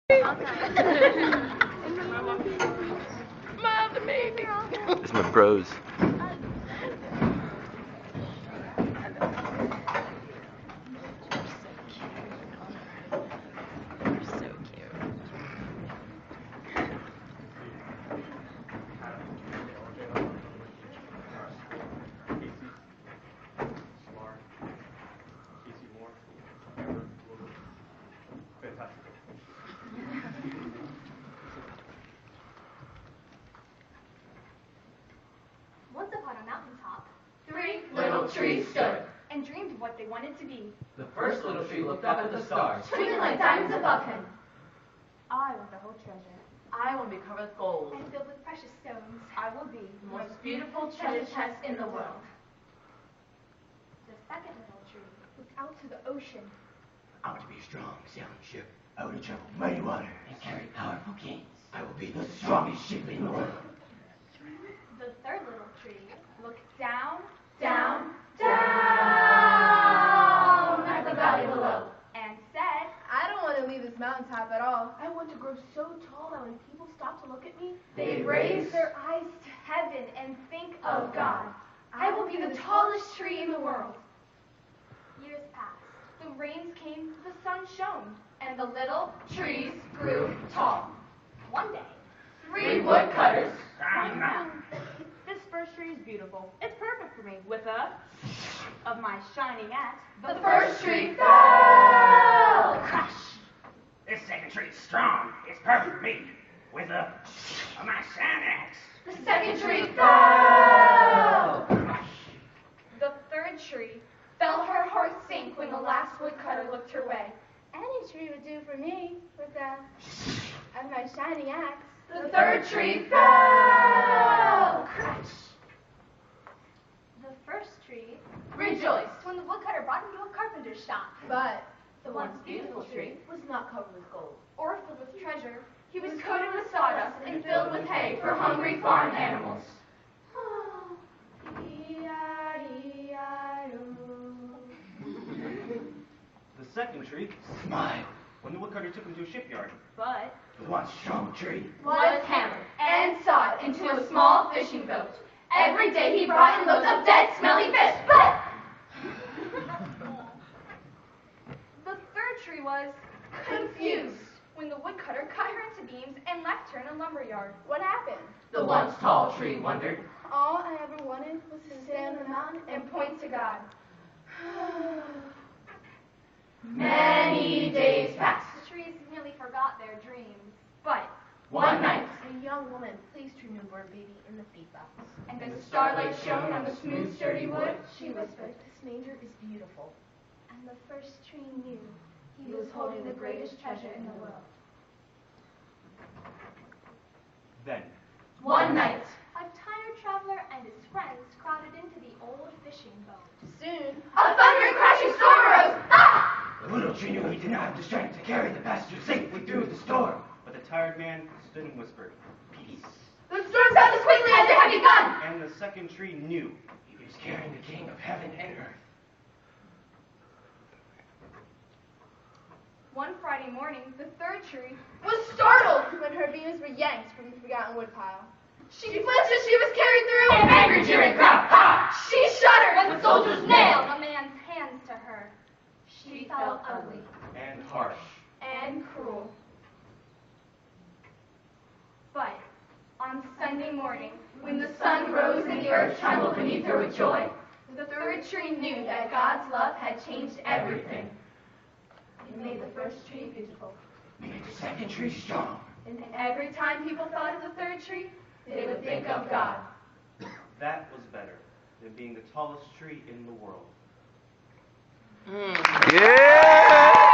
Mother, baby. It's my bros. Once upon a mountaintop, 3 little trees stood. and dreamed of what they wanted to be. The first little tree looked up at the stars. Twinkling like diamonds above him. I want the whole treasure, I will be covered with gold. and filled with precious stones. I will be the most beautiful treasure chest in the world. The second little tree looked out to the ocean. I want to be a strong sailing ship. I want to travel mighty water And carry powerful kings. I will be the strongest ship in the world. The third little tree looked down, Down, down at the valley below. and said, I don't want to leave this mountaintop at all. I want to grow so tall that when people stop to look at me, They raise their eyes to heaven and think of God. I will be the tallest tree in the world. Years passed. The rains came, the sun shone, and the little Trees grew tall. one day. 3 woodcutters. this first tree is beautiful. It's perfect for me. With of my shining axe. The first tree fell. Crash! This second tree is strong. It's perfect for me. With my sand axe. The second tree fell. Crash! The third tree felt her heart sink when the last woodcutter looked her way. Any tree would do for me. With of my shining axe. The third tree fell. Crash! The first tree Rejoiced. when the woodcutter brought him to a carpenter's shop. But The once beautiful tree was not covered with gold. Or filled with treasure, he was coated with sawdust and filled with hay for hungry farm animals. The second tree Smile. when the woodcutter took him to a shipyard. But The one strong tree. Was hammered and sawed into a small fishing boat. Every day he brought in loads of dead, smelly fish, but the third tree was confused. when the woodcutter cut her into beams and left her in a lumber yard. what happened? The once tall tree wondered. All I ever wanted was to stand on the mountain And point to God. Many days passed. The trees nearly forgot their dreams. But, One night, A young woman placed her newborn baby in the feed box. and and the the starlight shone on the smooth, sturdy wood, She whispered, "This manger is beautiful." And the first tree knew He was holding the greatest treasure in the world. Then, one night, a tired traveler and his friends crowded into the old fishing boat. Soon, a thundering crashing storm arose. Ah! The little tree knew he did not have the strength to carry the passengers safely through the storm. but the tired man stood and whispered, Peace. The storm sounded sweetly as it had begun. and the second tree knew. He was carrying the King of heaven and earth. One Friday morning, the third tree Was startled. when her beams were yanked from the forgotten woodpile. She flinched as she was carried through. An angry jeering crowd. Ha! She shuddered when the soldiers nailed. a man's hands to her. She felt ugly And harsh. and cruel. But on Sunday morning, When the sun rose and the earth trembled beneath her with joy, the third tree knew that God's love had changed everything. It made the first tree beautiful. Made the second tree strong. And every time people thought of the third tree, they would think of God. That was better than being the tallest tree in the world. Yeah!